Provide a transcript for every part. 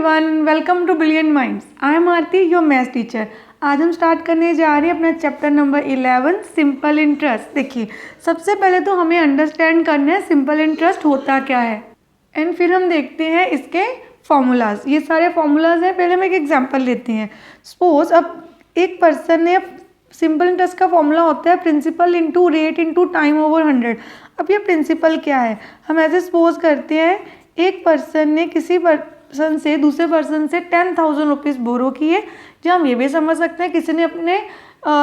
Everyone, welcome to Brilliant Minds. I am Aarti, your maths teacher. आज हम start करने जा रहे हैं अपना चैप्टर नंबर 11 सिंपल इंटरेस्ट। देखिए, सबसे पहले तो हमें अंडरस्टैंड करना है सिंपल इंटरेस्ट होता क्या है, एंड फिर हम देखते हैं इसके फॉर्मूलाज। ये सारे फॉर्मूलाज हैं। पहले हम एक एग्जांपल लेते हैं। सपोज अब एक पर्सन ने, सिंपल इंटरेस्ट का फॉर्मूला होता है principal into rate into time over 100। अब ये प्रिंसिपल क्या है, हम ऐसे सपोज करते हैं एक पर्सन ने किसी पर्सन से दूसरे पर्सन से 10,000 रुपीज़ बोरो किए, या हम ये भी समझ सकते हैं किसी ने अपने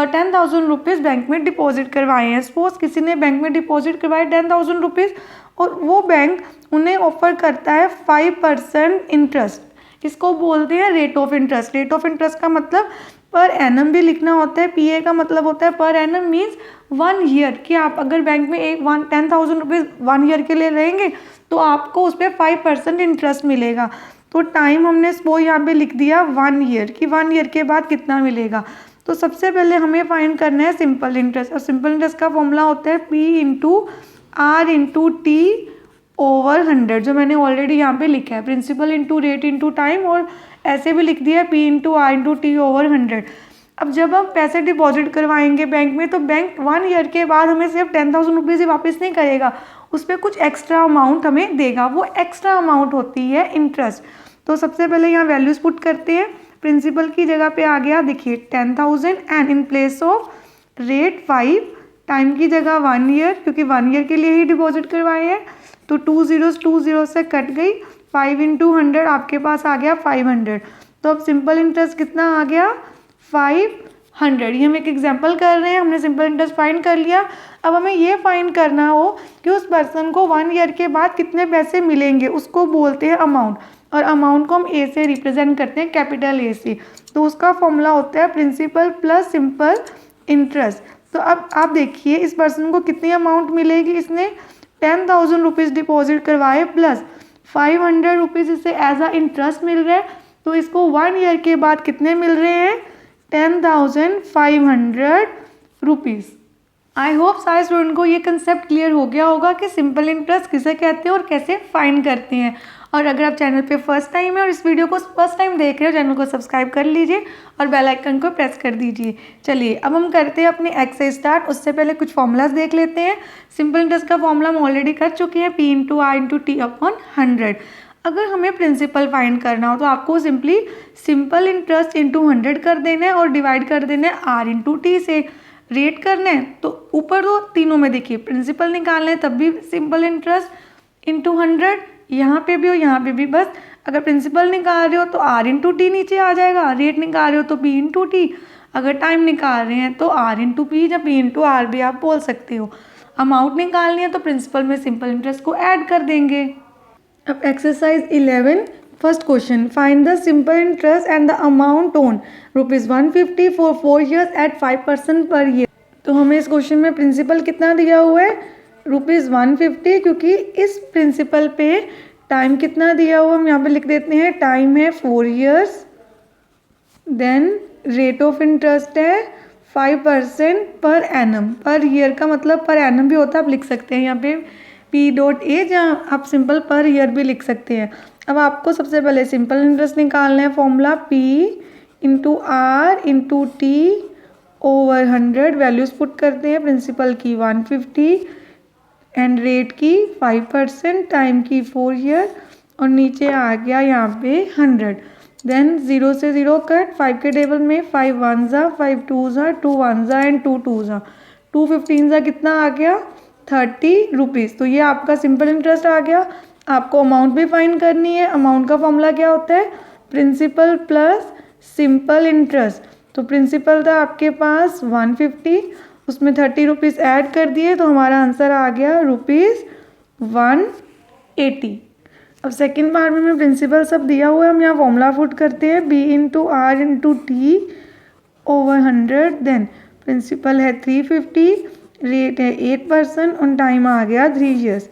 10,000 रुपीज़ बैंक में डिपॉजिट करवाए हैं। सपोज किसी ने बैंक में डिपॉजिट करवाए 10,000 रुपीज़ और वो बैंक उन्हें ऑफर करता है 5% इंटरेस्ट। इसको बोलते हैं rate of interest. Rate of interest का मतलब पर एनम भी लिखना होता है। पीए का मतलब होता है पर एनम मीन्स 1 ईयर कि आप अगर बैंक में 10,000 रुपीज़ 1 ईयर के लिए रहेंगे तो आपको उस पर 5% इंटरेस्ट मिलेगा। तो टाइम हमने वो यहाँ पे लिख दिया 1 ईयर कि 1 ईयर के बाद कितना मिलेगा। तो सबसे पहले हमें फाइंड करना है सिंपल इंटरेस्ट, और सिंपल इंटरेस्ट का फॉर्मूला होता है P into R into T over 100, जो मैंने ऑलरेडी यहाँ पे लिखा है। Principal into rate into time, और ऐसे भी लिख दिया P into R into T over 100। अब जब हम पैसे डिपॉजिट करवाएंगे बैंक में तो बैंक 1 ईयर के बाद हमें सिर्फ 10,000 रुपीज़ ही वापस नहीं करेगा, उस पर कुछ एक्स्ट्रा अमाउंट हमें देगा। वो एक्स्ट्रा अमाउंट होती है इंटरेस्ट। तो सबसे पहले यहाँ वैल्यूज पुट करते हैं। प्रिंसिपल की जगह पे आ गया, देखिए 10,000 and in place of rate 5, time की जगह 1 ईयर क्योंकि 1 ईयर के लिए ही डिपॉजिट करवाए हैं। तो 2 0 से कट गई, 5 इंटू 100 आपके पास आ गया 500। तो अब सिंपल इंटरेस्ट कितना आ गया 500। ये हम एक एग्जांपल कर रहे हैं, हमने सिंपल इंटरेस्ट फाइंड कर लिया। अब हमें ये फाइंड करना हो कि उस पर्सन को 1 ईयर के बाद कितने पैसे मिलेंगे, उसको बोलते हैं अमाउंट। और अमाउंट को हम ए से रिप्रेजेंट करते हैं, कैपिटल ए से। तो उसका फॉर्मूला होता है प्रिंसिपल प्लस सिंपल इंटरेस्ट। तो अब आप देखिए इस पर्सन को कितनी अमाउंट मिलेगी। इसने 10,000 रुपीज़ डिपॉजिट करवाए प्लस 500 रुपीज़ इसे एज अ इंटरेस्ट मिल रहा है। तो इसको 1 ईयर के बाद कितने मिल रहे हैं 10,500 रुपीज़। आई होप सारे स्टूडेंट को ये कंसेप्ट क्लियर हो गया होगा कि सिंपल इंटरेस्ट किसे कहते हैं और कैसे फाइंड करते हैं। और अगर आप चैनल पे फर्स्ट टाइम है और इस वीडियो को फर्स्ट टाइम देख रहे हो, चैनल को सब्सक्राइब कर लीजिए और बेल आइकन को प्रेस कर दीजिए। चलिए अब हम करते हैं अपने एक्सरसाइज स्टार्ट। उससे पहले कुछ फॉर्मूलाज देख लेते हैं। सिंपल इंटरेस्ट का फॉर्मूला हम ऑलरेडी कर चुके हैं, P into R into T upon 100। अगर हमें प्रिंसिपल फाइंड करना हो तो आपको सिंपली सिंपल इंटरेस्ट इंटू 100 कर देना है और डिवाइड कर देना है आर इंटू टी से। रेट करना है तो ऊपर दो तीनों में देखिए प्रिंसिपल निकालना है तब भी सिंपल इंटरेस्ट इंटू 100, यहाँ पे भी और यहाँ पे भी। बस अगर प्रिंसिपल निकाल रहे हो तो आर इंटू टी नीचे आ जाएगा, रेट निकाल रहे हो तो पी इंटू टी, अगर टाइम निकाल रहे हैं तो आर इंटू पी या पी इंटू आर भी आप बोल सकते हो। अमाउंट निकालनी है तो प्रिंसिपल में सिंपल इंटरेस्ट को ऐड कर देंगे। अब exercise 11 first question, find the simple interest and the amount on ₹150 for 4 years at 5% per year. तो हमें इस क्वेश्चन में प्रिंसिपल कितना दिया हुआ है ₹150, क्योंकि इस प्रिंसिपल पे टाइम कितना दिया हुआ हम यहाँ पे लिख देते हैं, टाइम है 4 years, then rate of interest है 5% पर एनम। पर ईयर का मतलब पर एनम भी होता है, आप लिख सकते हैं यहाँ पे P.A, जहाँ आप सिंपल पर ईयर भी लिख सकते हैं। अब आपको सबसे पहले सिंपल इंटरेस्ट निकालना है। Formula P into R into T over 100। Values put करते हैं, प्रिंसिपल की 150 एंड रेट की 5%, टाइम की 4 year, और नीचे आ गया यहाँ पे 100। देन 0 से 0 कट, 5 के टेबल में 5 1 जा, 5 2 जा, 2 1 जा एंड 2 2 जा, 2 15 जा, कितना आ गया 30 रुपीज़। तो ये आपका सिंपल इंटरेस्ट आ गया। आपको अमाउंट भी फाइंड करनी है। अमाउंट का फॉर्मूला क्या होता है, प्रिंसिपल प्लस सिंपल इंटरेस्ट। तो प्रिंसिपल था आपके पास 150, उसमें 30 रुपीज़ ऐड कर दिए तो हमारा आंसर आ गया ₹180। अब सेकेंड पार्ट में प्रिंसिपल सब दिया हुआ है, हम यहाँ फॉर्मूला पुट करते हैं B into R into T over 100। Then principal है 350, रेट है 8% और टाइम आ गया 3 years।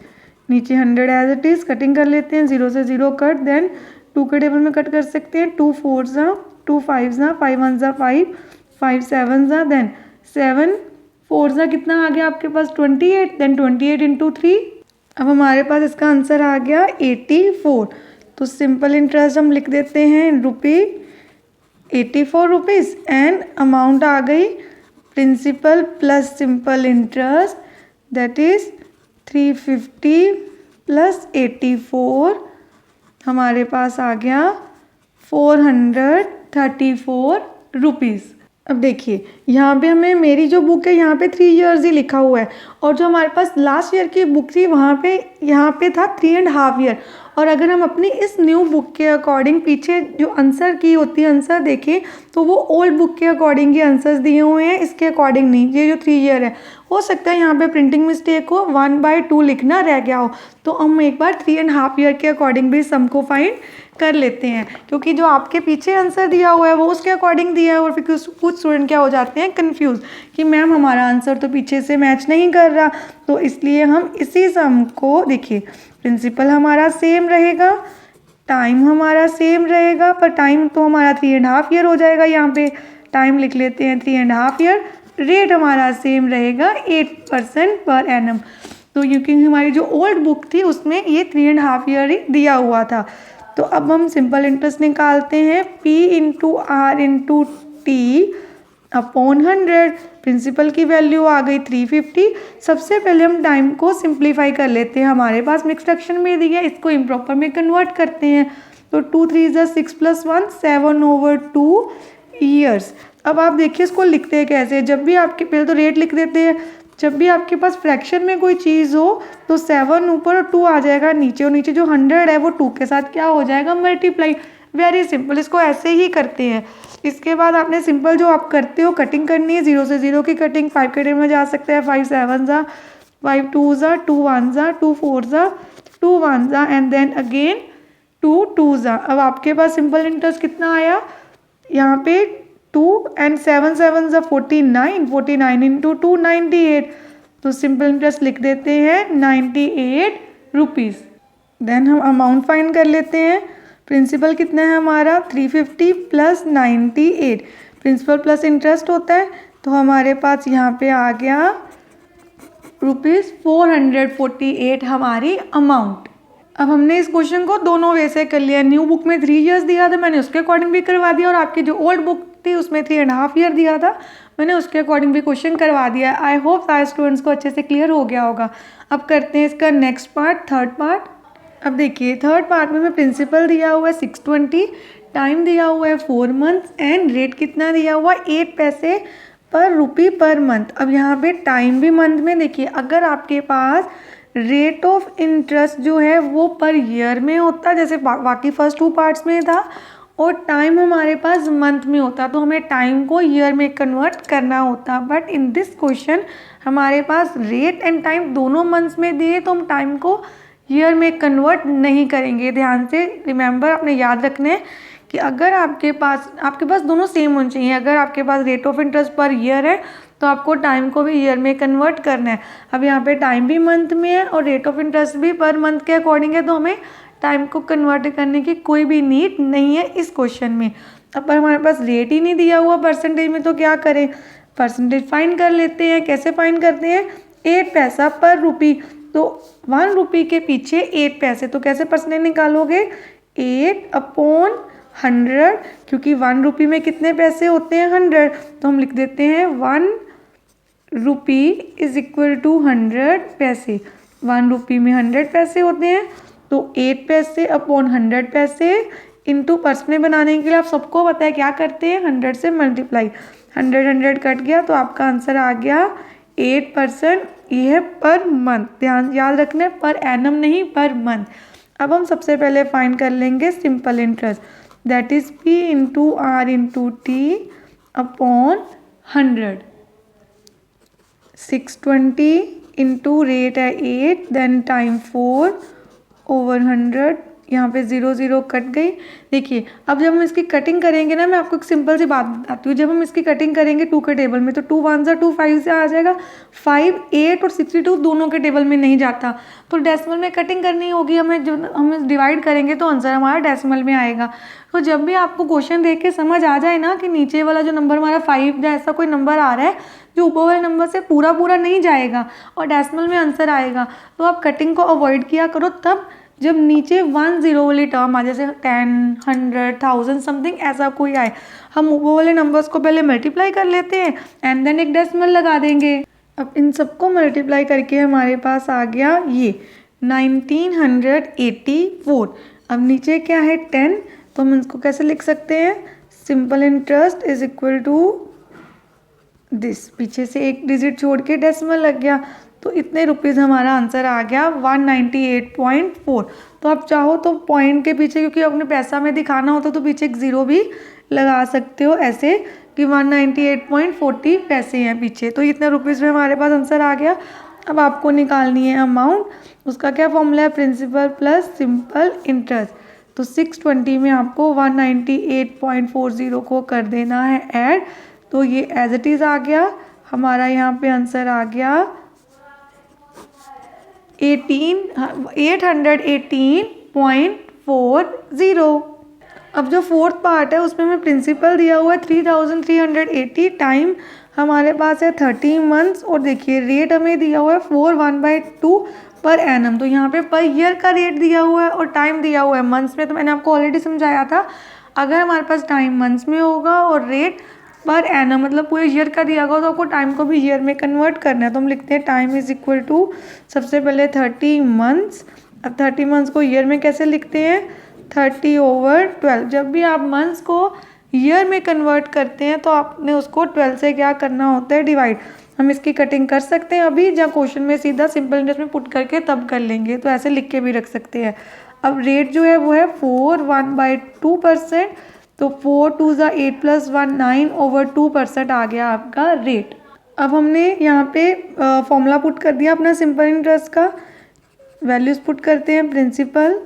नीचे 100 एज इट इज़, कटिंग कर लेते हैं, 0 से 0 कट, देन 2 के टेबल में कट कर सकते हैं, 2 4 जा, 2 5 जा, 5 1 जा 5, 5 7 जा, देन 7 4 जा, कितना आ गया आपके पास 28, देन 28 इंटू 3। अब हमारे पास इसका आंसर आ गया 84। तो सिंपल इंटरेस्ट हम लिख देते हैं ₹84 एंड अमाउंट आ गई principal plus simple interest that is 350 plus 84 हमारे पास आ गया ₹434। अब देखिए यहाँ पे हमें मेरी जो बुक है यहाँ पे 3 इयर्स ही लिखा हुआ है और जो हमारे पास लास्ट ईयर की बुक थी वहाँ पे यहाँ पे था 3.5 ईयर। और अगर हम अपनी इस न्यू बुक के अकॉर्डिंग पीछे जो आंसर की होती है आंसर देखें तो वो ओल्ड बुक के अकॉर्डिंग ही आंसर्स दिए हुए हैं, इसके अकॉर्डिंग नहीं। ये जो 3 ईयर है हो सकता है यहाँ पे प्रिंटिंग मिस्टेक हो, 1/2 लिखना रह गया हो, तो हम एक बार 3.5 ईयर के अकॉर्डिंग भी सम को फाइंड कर लेते हैं, क्योंकि जो आपके पीछे आंसर दिया हुआ है वो उसके अकॉर्डिंग दिया है। और फिर कुछ स्टूडेंट क्या हो जाते हैं कंफ्यूज कि मैम हमारा आंसर तो पीछे से मैच नहीं कर रहा, तो इसलिए हम इसी सम को देखिए प्रिंसिपल हमारा सेम रहेगा, टाइम हमारा सेम रहेगा, पर टाइम तो हमारा 3.5 ईयर हो जाएगा, यहाँ पे टाइम लिख लेते हैं 3.5 ईयर। रेट हमारा सेम रहेगा 8% पर एनम। तो क्योंकि हमारी जो ओल्ड बुक थी उसमें ये 3.5 ईयर ही दिया हुआ था। तो अब हम सिंपल इंटरेस्ट निकालते हैं, P into R into T upon 100। Principal की वैल्यू आ गई 350। सबसे पहले हम टाइम को सिंप्लीफाई कर लेते हैं, हमारे पास मिक्स फ्रैक्शन में दिया, इसको इम्प्रॉपर में कन्वर्ट करते हैं। तो 2 3 = 6 + 1 7/2 ईयर्स। अब आप देखिए इसको लिखते हैं कैसे, जब भी आपके पहले तो रेट लिख देते हैं, जब भी आपके पास फ्रैक्शन में कोई चीज़ हो तो 7 ऊपर और 2 आ जाएगा नीचे, और नीचे जो 100 है वो 2 के साथ क्या हो जाएगा मल्टीप्लाई। वेरी सिंपल, इसको ऐसे ही करते हैं। इसके बाद आपने सिंपल जो आप करते हो कटिंग करनी है, 0 से 0 की कटिंग 5 के टेबल में जा सकते हैं। 5 7 ज़ा 5 2 ज़ा 2 1 ज़ा 2 4 ज़ा 2 1 ज़ा एंड देन अगेन 2 2 ज़ा। अब आपके पास सिंपल इंटरेस्ट कितना आया यहाँ पे 2 एंड 7 7 ज़ा 49 49 इंटू 2 98। तो सिंपल इंटरेस्ट लिख देते हैं ₹98। देन हम अमाउंट फाइंड कर लेते हैं। प्रिंसिपल कितना है हमारा 350 प्लस 98, प्रिंसिपल प्लस इंटरेस्ट होता है, तो हमारे पास यहाँ पे आ गया ₹448 हमारी अमाउंट। अब हमने इस क्वेश्चन को दोनों वे से कर लिया। न्यू बुक में 3 इयर्स दिया था, मैंने उसके अकॉर्डिंग भी करवा दिया, और आपकी जो ओल्ड बुक थी उसमें 3.5 ईयर दिया था, मैंने उसके अकॉर्डिंग भी क्वेश्चन करवा दिया। आई होप सारे स्टूडेंट्स को अच्छे से क्लियर हो गया होगा। अब करते हैं इसका नेक्स्ट पार्ट, थर्ड पार्ट। अब देखिए थर्ड पार्ट में प्रिंसिपल दिया हुआ है 620, टाइम दिया हुआ है 4 मंथ्स एंड रेट कितना दिया हुआ है 8 पैसे पर रुपी पर मंथ। अब यहाँ पे टाइम भी मंथ में देखिए, अगर आपके पास रेट ऑफ इंटरेस्ट जो है वो पर ईयर में होता जैसे बाकी फर्स्ट 2 पार्ट्स में था, और टाइम हमारे पास मंथ में होता, तो हमें टाइम को ईयर में कन्वर्ट करना होता। बट इन दिस क्वेश्चन हमारे पास रेट एंड टाइम दोनों मंथ्स में दिए, तो हम टाइम को ईयर में कन्वर्ट नहीं करेंगे। ध्यान से रिमेंबर, आपने याद रखना है कि अगर आपके पास दोनों सेम होने चाहिए। अगर आपके पास rate of interest per year है तो आपको टाइम को भी ईयर में कन्वर्ट करना है। अब यहाँ पे टाइम भी मंथ में है और रेट ऑफ इंटरेस्ट भी पर मंथ के अकॉर्डिंग है, तो हमें टाइम को कन्वर्ट करने की कोई भी नीड नहीं है इस क्वेश्चन में। अब पर हमारे पास रेट ही नहीं दिया हुआ परसेंटेज में, तो क्या करें, परसेंटेज फाइंड कर लेते हैं। कैसे फाइंड करते हैं, 8 पैसा पर रुपी, तो 1 रुपी के पीछे 8 पैसे, तो कैसे परसेंटेज निकालोगे 8/100, क्योंकि 1 रुपी में कितने पैसे होते हैं 100, तो हम लिख देते हैं 1 रुपी इज इक्वल टू 100 पैसे। 1 रुपी में 100 पैसे होते हैं, तो 8 पैसे अपॉन 100 पैसे इंटू परसेंटेज बनाने के लिए आप सबको पता है क्या करते हैं 100 से मल्टीप्लाई। 100 कट गया तो आपका आंसर आ गया 8%। ये है पर मंथ, ध्यान याद रखना है पर एनम नहीं पर मंथ। अब हम सबसे पहले फाइंड कर लेंगे simple interest, that is P into R into T upon 100। 620 into rate है 8 देन टाइम 4/100, यहाँ पे 0 0 कट गई। देखिए अब जब हम इसकी कटिंग करेंगे ना, मैं आपको एक सिंपल सी बात बताती हूँ। जब हम इसकी कटिंग करेंगे 2 के टेबल में, तो 2 1 ज़ा 2 5 से आ जाएगा। 5 8 और 62 दोनों के टेबल में नहीं जाता, तो डेसिमल में कटिंग करनी होगी हमें। जो हम डिवाइड करेंगे तो आंसर हमारा डेसिमल में आएगा। तो जब भी आपको क्वेश्चन देख के समझ आ जाए ना कि नीचे वाला जो नंबर हमारा 5 या ऐसा कोई नंबर आ रहा है जो ऊपर वाले नंबर से पूरा नहीं जाएगा और डेसिमल में आंसर आएगा, तो आप कटिंग को अवॉइड किया करो, तब जब नीचे 1 0 वाली टर्म आ, जैसे 10, 100, 1000 समथिंग ऐसा कोई आए, हम वो वाले नंबर्स को पहले मल्टीप्लाई कर लेते हैं एंड देन एक डेसिमल लगा देंगे। अब इन सबको मल्टीप्लाई करके हमारे पास आ गया ये 1984। अब नीचे क्या है 10, तो हम इसको कैसे लिख सकते हैं, simple interest is equal to this, पीछे से एक डिजिट छोड़ के डेसिमल लग गया, तो इतने रुपीज़ हमारा आंसर आ गया 198.4। तो आप चाहो तो पॉइंट के पीछे, क्योंकि अपने पैसा में दिखाना होता तो पीछे एक ज़ीरो भी लगा सकते हो ऐसे कि 198.40 पैसे हैं पीछे, तो इतने रुपीज़ में हमारे पास आंसर आ गया। अब आपको निकालनी है अमाउंट, उसका क्या फॉर्मूला है, प्रिंसिपल प्लस सिंपल इंटरेस्ट। तो 620 में आपको 198.40 को कर देना है ऐड, तो ये एज इट इज़ आ गया हमारा, यहाँ पे आंसर आ गया 818.40। अब जो फोर्थ पार्ट है उसमें हमें प्रिंसिपल दिया हुआ है 3380, टाइम हमारे पास है 30 मंथ्स, और देखिए रेट हमें दिया हुआ है 4/1/2 पर एनम। तो यहाँ पे पर ईयर का रेट दिया हुआ है और टाइम दिया हुआ है मंथ्स में। तो मैंने आपको ऑलरेडी समझाया था, अगर हमारे पास टाइम मंथ्स में होगा और रेट पर एनम मतलब पूरे ईयर का दिया होगा, तो आपको टाइम को भी ईयर में कन्वर्ट करना है। तो हम लिखते हैं टाइम इज इक्वल टू सबसे पहले 30 मंथ्स। अब 30 मंथ्स को ईयर में कैसे लिखते हैं, 30/12। जब भी आप मंथ्स को ईयर में कन्वर्ट करते हैं तो आपने उसको 12 से क्या करना होता है, डिवाइड। हम इसकी कटिंग कर सकते हैं अभी, जब क्वेश्चन में सीधा सिंपल इंटरेस्ट में पुट करके तब कर लेंगे, तो ऐसे लिख के भी रख सकते हैं। अब रेट जो है वो है 4/1/2%, तो 4 2 8 + 1 9/2% आ गया आपका रेट। अब हमने यहाँ पे फॉर्मूला पुट कर दिया अपना सिंपल इंटरेस्ट का, वैल्यूज़ पुट करते हैं। प्रिंसिपल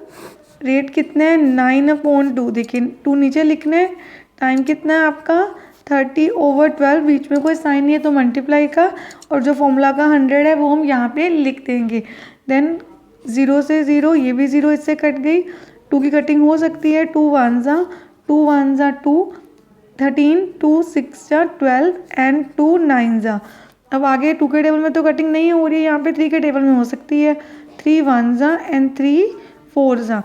रेट कितना है 9/2, देखिए 2 नीचे लिखना है। टाइम कितना है आपका 30/12, बीच में कोई साइन नहीं है तो मल्टीप्लाई का, और जो फॉर्मूला का 100 है वो हम यहाँ पे लिख देंगे। देन 0 से 0, ये भी 0 इससे कट गई। 2 की कटिंग हो सकती है, 2 1 ज़ा 2, 13, 2 6 ज़ा 12 एंड 2 9 ज़ा। अब आगे 2 के टेबल में तो कटिंग नहीं हो रही है, यहाँ पे 3 के टेबल में हो सकती है, 3 1 ज़ा एंड 3 4 ज़ा।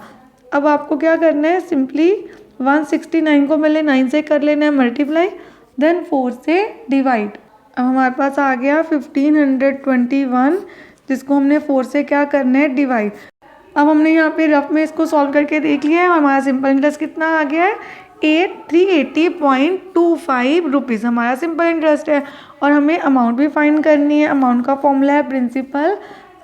अब आपको क्या करना है, सिंपली 169 को पहले 9 से कर लेना है मल्टीप्लाई, देन 4 से डिवाइड। अब हमारे पास आ गया 1521, जिसको हमने 4 से क्या करना है, डिवाइड। अब हमने यहाँ पे रफ में इसको सॉल्व करके देख लिया है, हमारा सिंपल इंटरेस्ट कितना आ गया है 380.25 रुपीज़ हमारा सिंपल इंटरेस्ट है। और हमें अमाउंट भी फाइंड करनी है। अमाउंट का फॉर्मूला है principal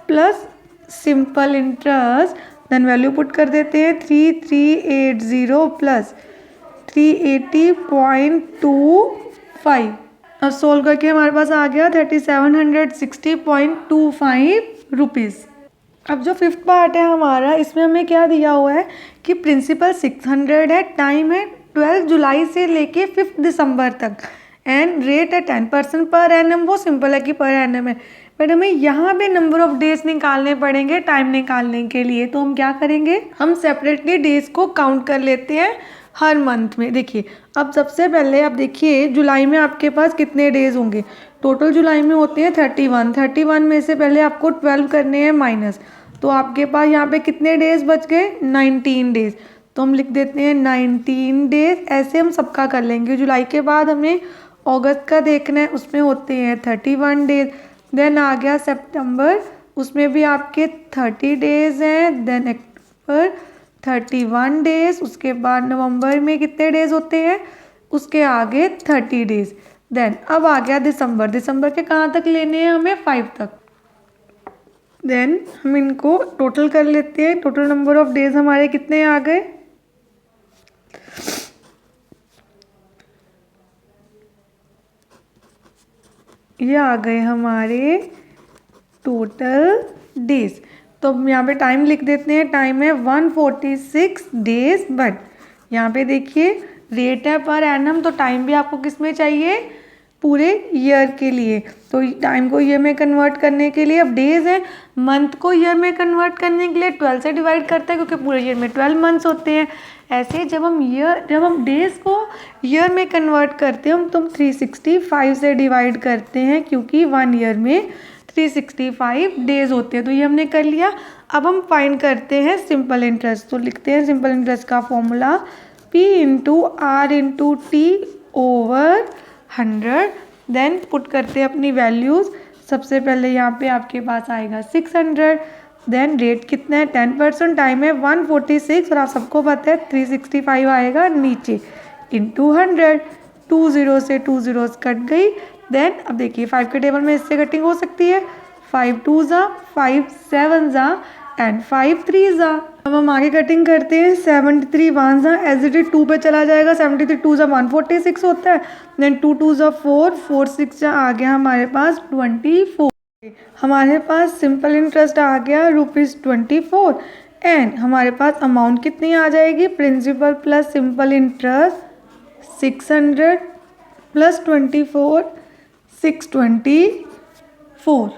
plus simple interest, then value put कर देते हैं 3380 प्लस 380.25। अब सोल्व करके हमारे पास आ गया 3760.25 रुपीज़। अब जो फिफ्थ पार्ट है हमारा, इसमें हमें क्या दिया हुआ है कि प्रिंसिपल 600 है, टाइम है 12 जुलाई से लेके 5 दिसंबर तक, एंड रेट है 10% पर एनम। वो सिंपल है कि पर एनम है, बट हमें यहाँ पे नंबर ऑफ डेज निकालने पड़ेंगे टाइम निकालने के लिए। तो हम क्या करेंगे, हम सेपरेटली डेज को काउंट कर लेते हैं हर मंथ में। देखिए अब सबसे पहले आप देखिए जुलाई में आपके पास कितने डेज होंगे, टोटल जुलाई में होते हैं 31 में से पहले आपको 12 करने हैं माइनस, तो आपके पास यहाँ पे कितने डेज बच गए 19 डेज। तो हम लिख देते हैं 19 डेज, ऐसे हम सबका कर लेंगे। जुलाई के बाद हमें अगस्त का देखना है, उसमें होते हैं 31 डेज। देन आ गया सितंबर, उसमें भी आपके 30 डेज हैं। देन अक्टूबर 31 डेज, उसके बाद नवंबर में कितने डेज होते हैं, उसके आगे 30 डेज। देन अब आ गया दिसंबर, दिसंबर के कहाँ तक लेने हैं हमें 5 तक। देन हम इनको टोटल कर लेते हैं, टोटल नंबर ऑफ डेज हमारे कितने आ गए, ये आ गए हमारे टोटल डेज। तो हम यहाँ पे टाइम लिख देते हैं, टाइम है 146 डेज। बट यहाँ पे देखिए रेट है पर एनम, तो टाइम भी आपको किस में चाहिए, पूरे ईयर के लिए। तो टाइम को ईयर में कन्वर्ट करने के लिए, अब डेज है, मंथ को ईयर में कन्वर्ट करने के लिए 12 से डिवाइड करते हैं, क्योंकि पूरे ईयर में 12 मंथ्स होते हैं। ऐसे जब हम डेज को ईयर में कन्वर्ट करते हैं, हम 365 से डिवाइड करते हैं, क्योंकि 1 ईयर में 365 डेज होते हैं। तो ये हमने कर लिया। अब हम फाइंड करते हैं सिंपल इंटरेस्ट। तो लिखते हैं सिंपल इंटरेस्ट का formula P into R into T over 100। Then put करते हैं अपनी वैल्यूज़। सबसे पहले यहाँ पे आपके पास आएगा 600। देन रेट कितना है 10%, टाइम है 146 और आप सबको पता है 365 आएगा नीचे इंटू 100। 2 0 से 2 zeros कट गई। देन अब देखिए 5 के टेबल में इससे कटिंग हो सकती है। 5 2 जा, 5 7 जा एंड 5 3 जा। अब हम आगे कटिंग करते हैं। 73 1 जा एज इट इज 2 पे चला जाएगा। 73 2 जा 146 होता है। देन 2 2 जा 4 4 6 जा आ गया हमारे पास 24। हमारे पास सिंपल इंटरेस्ट आ गया ₹24 एंड हमारे पास अमाउंट कितनी आ जाएगी, principal plus simple interest 600 plus 24 624।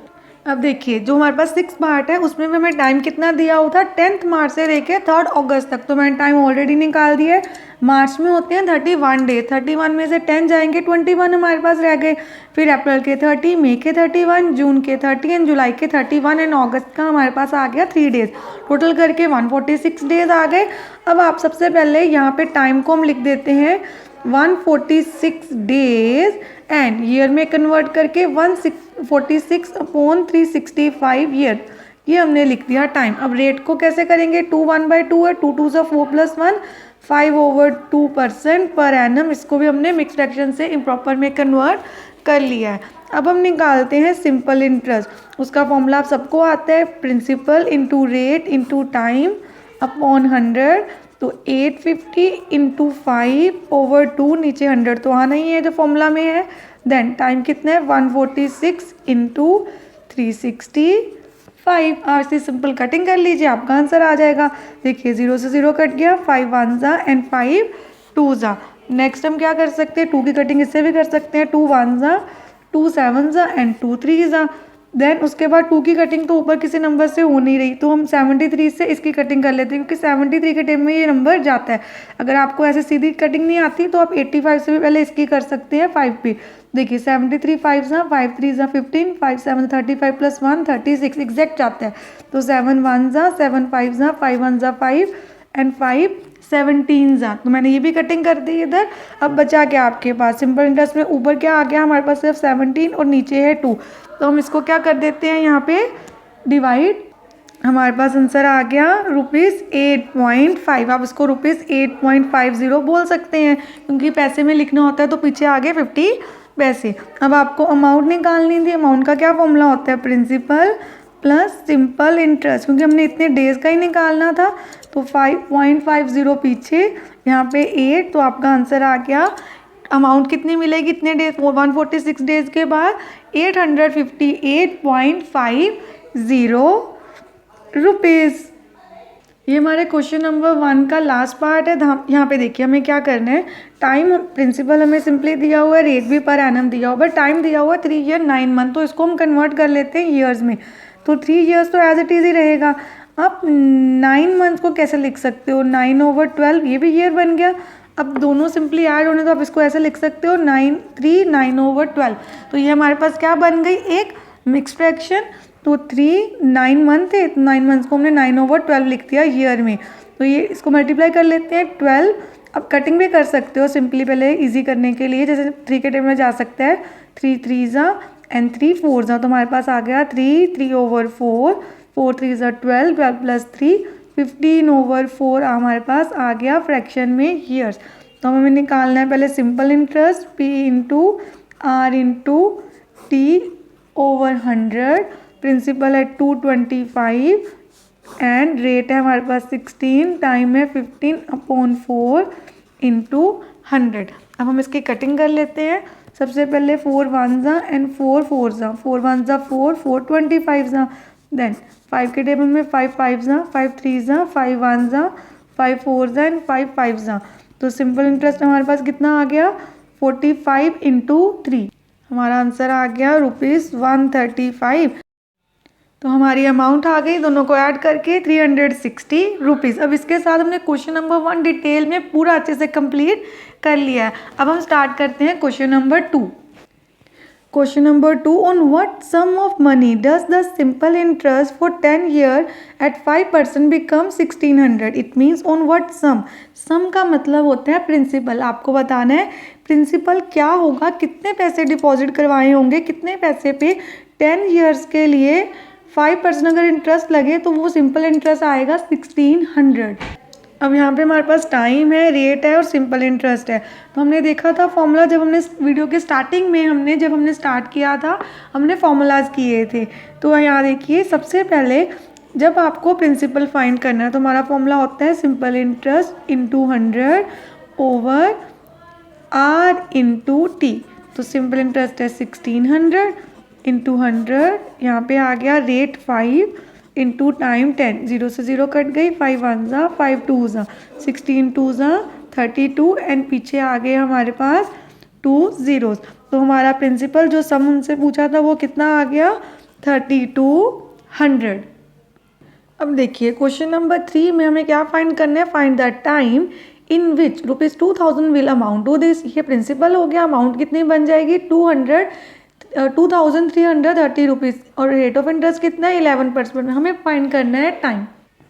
अब देखिए जो हमारे पास 6 पार्ट है उसमें भी हमें टाइम कितना दिया हुआ था 10th मार्च से लेके 3rd अगस्त तक। तो मैंने टाइम ऑलरेडी निकाल दिया है। मार्च में होते हैं 31 डे, 31 में से 10 जाएंगे 21 हमारे पास रह गए। फिर अप्रैल के 30, मई के 31, जून के 30 एंड जुलाई के 31 एंड अगस्त का हमारे पास आ गया 3 डेज। टोटल करके 146 डेज आ गए। अब आप सबसे पहले यहाँ पे टाइम को हम लिख देते हैं 146 डेज एंड ईयर में कन्वर्ट करके 146 अपॉन 365 ईयर, ये हमने लिख दिया टाइम। अब रेट को कैसे करेंगे, 2 1/2 है, 2 2 4 प्लस 1 5/2% पर एनम। इसको भी हमने मिक्स फ्रैक्शन से इम्प्रॉपर में कन्वर्ट कर लिया है। अब हम निकालते हैं सिंपल इंटरेस्ट। उसका फॉर्मूला आप सबको आता है, principal into rate into time upon 100। तो 850 इंटू 5/2, नीचे 100 तो आना ही है जो फॉर्मूला में है। देन टाइम कितना है 146 इंटू 365। आप इसे सिंपल कटिंग कर लीजिए, आपका आंसर आ जाएगा। देखिए 0 से 0 कट गया, 5 1 जा एंड 5 2 जा। नेक्स्ट हम क्या कर सकते हैं, 2 की कटिंग इससे भी कर सकते हैं, 2 1 जा, 2 7 जा एंड 2 3 जा। देन उसके बाद 2 की कटिंग तो ऊपर किसी नंबर से हो नहीं रही, तो हम 73 से इसकी कटिंग कर लेते हैं क्योंकि 73 के टेबल में ये नंबर जाता है। अगर आपको ऐसे सीधी कटिंग नहीं आती तो आप 85 से भी पहले इसकी कर सकते हैं 5 पे। देखिए 73 5 जा, 5 3 जा 15, 5 7 35 प्लस 1 36 एग्जैक्ट जाता है। तो 7 1 जा, 7 5 जा, 5 1 जा 5 एंड 5 17 जा। तो मैंने ये भी कटिंग कर दी इधर। अब बचा क्या आपके पास, सिंपल इंटरेस्ट में ऊपर क्या आ गया हमारे पास सिर्फ 17 और नीचे है 2। तो हम इसको क्या कर देते हैं यहाँ पे डिवाइड। हमारे पास आंसर आ गया ₹8.5। आप इसको ₹8.50 बोल सकते हैं क्योंकि पैसे में लिखना होता है तो पीछे आगे 50 पैसे। अब आपको अमाउंट निकालनी थी। अमाउंट का क्या फॉर्मूला होता है, प्रिंसिपल प्लस सिंपल इंटरेस्ट, क्योंकि हमने इतने डेज का ही निकालना था। तो 5.50 पीछे, यहाँ पे 8, तो आपका आंसर आ गया। अमाउंट कितनी मिलेगी इतने डेज 146 डेज के बाद, 858.50 रुपीज़। ये हमारे क्वेश्चन नंबर 1 का लास्ट पार्ट है। यहाँ पे देखिए हमें क्या करना है, टाइम प्रिंसिपल हमें सिंपली दिया हुआ है, रेट भी पर एनम दिया हुआ है, टाइम दिया हुआ है 3 ईयर 9 मंथ। तो इसको हम कन्वर्ट कर लेते हैं ईयर्स में। तो 3 ईयर्स तो एज इट इज़ ही रहेगा। आप 9 मंथ को कैसे लिख सकते हो, 9/12, ये भी ईयर बन गया। अब दोनों सिंपली ऐड होने तो आप इसको ऐसे लिख सकते हो 9/12। तो ये हमारे पास क्या बन गई, एक मिक्स फ्रैक्शन। तो 9 मंथ है, 9 मंथ्स को हमने 9/12 लिख दिया ईयर में। तो ये इसको मल्टीप्लाई कर लेते हैं 12। अब कटिंग भी कर सकते हो सिंपली, पहले इजी करने के लिए, जैसे 3 के टेबल में जा सकता है, 3 3 जा एंड 3 4 जा। तो हमारे पास आ गया 3/4, 4 3 जा 12, 12 प्लस 3 15/4 हमारे पास आ गया फ्रैक्शन में ईयर्स। तो हमें निकालना है पहले simple interest, P into R into T over 100। Principal है 225 एंड रेट है हमारे पास 16, टाइम है 15/4 इंटू 100। अब हम इसकी कटिंग कर लेते हैं। सबसे पहले 4 1 जा एंड 4 4 जा, 4 1 जा 4, 4 25 जा। देन 5 के टेबल में 5 5 जा, 5 3 जा, 5 1 जा, 5 4 जा एंड 5 5 जा। तो सिंपल इंटरेस्ट हमारे पास कितना आ गया, 45 इंटू 3। हमारा आंसर आ गया ₹135। तो हमारी अमाउंट आ गई दोनों को ऐड करके 360 रुपीज़। अब इसके साथ हमने क्वेश्चन नंबर 1 डिटेल में पूरा अच्छे से कंप्लीट कर लिया है। अब हम स्टार्ट करते हैं question number 2। Question number 2. On what sum of money does the simple interest for 10 year at 5% become 1600? It means on what sum. Sum का मतलब होता है प्रिंसिपल. आपको बताना है प्रिंसिपल क्या होगा, कितने पैसे डिपॉजिट करवाए होंगे, कितने पैसे पे 10 ईयर्स के लिए 5% अगर इंटरेस्ट लगे तो वो सिंपल इंटरेस्ट आएगा 1600. अब यहाँ पे हमारे पास टाइम है, रेट है और सिंपल इंटरेस्ट है. तो हमने देखा था फॉर्मूला जब हमने वीडियो के स्टार्टिंग में जब हमने स्टार्ट किया था हमने फॉर्मूलाज किए थे. तो यहाँ देखिए सबसे पहले जब आपको प्रिंसिपल फाइंड करना है तो हमारा फॉर्मूला होता है simple interest into 100 over R into T. तो सिंपल इंटरेस्ट है 1600 इंटू 100, यहाँ पे आ गया रेट 5 इंटू टाइम 10. 0 से 0 कट गई, 5 1 ज़ा 5 2 ज़ा 16 2 ज़ा 32 एंड पीछे आ गए हमारे पास 2 zeros. तो हमारा प्रिंसिपल जो सम उनसे पूछा था वो कितना आ गया 3200. अब देखिए क्वेश्चन नंबर 3 में हमें क्या फाइंड करना है, find the time in which ₹2000 will amount to this. ये प्रिंसिपल हो गया, अमाउंट कितनी बन जाएगी 2330 रुपीज़ और रेट ऑफ इंटरेस्ट कितना है 11%. हमें फाइंड करना है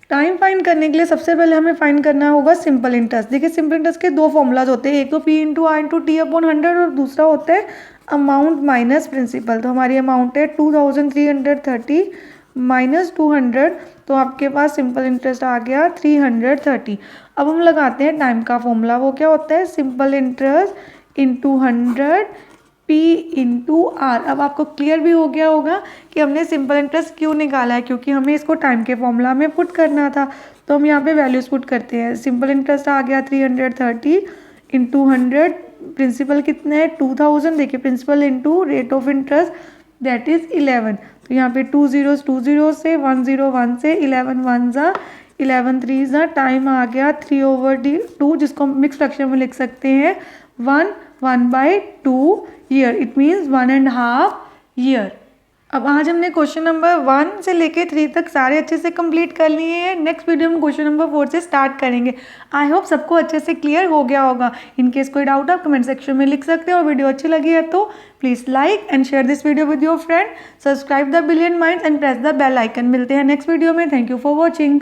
टाइम फाइंड करने के लिए सबसे पहले हमें फाइंड करना होगा सिंपल इंटरेस्ट. देखिए सिंपल इंटरेस्ट के दो फॉर्मूलाज होते हैं, एक तो P into R into T upon 100 और दूसरा होता है अमाउंट माइनस प्रिंसिपल. तो हमारी अमाउंट है 2330 माइनस 200, तो आपके पास सिंपल इंटरेस्ट आ गया 330. अब हम लगाते हैं टाइम का फॉर्मूला. वो क्या होता है simple interest into 100 P into R. अब आपको क्लियर भी हो गया होगा कि हमने सिंपल इंटरेस्ट क्यों निकाला है, क्योंकि हमें इसको टाइम के फॉर्मूला में पुट करना था. तो हम यहाँ पे वैल्यूज पुट करते हैं. सिंपल इंटरेस्ट आ गया 330 इंटू 100, प्रिंसिपल कितना है 2000. देखिए principal into rate of interest that is 11. तो यहाँ पे 2 zeros से 1 0 1 से 11 1 ज़ा 11 3 ज़ा टाइम आ गया 3/2, जिसको हम मिक्स फ्रैक्शन में लिख सकते हैं 1/2 ईयर. It means 1.5 year. अब आज हमने क्वेश्चन नंबर 1 से लेके 3 तक सारे अच्छे से कंप्लीट कर लिए हैं. नेक्स्ट वीडियो में क्वेश्चन नंबर 4 से स्टार्ट करेंगे. आई होप सबको अच्छे से क्लियर हो गया होगा. इनकेस कोई डाउट आप कमेंट सेक्शन में लिख सकते हैं और वीडियो अच्छी लगी है तो please like and share this video with your friend. Subscribe the Brilliant Minds and press the bell icon. मिलते हैं नेक्स्ट वीडियो में. Thank you for watching.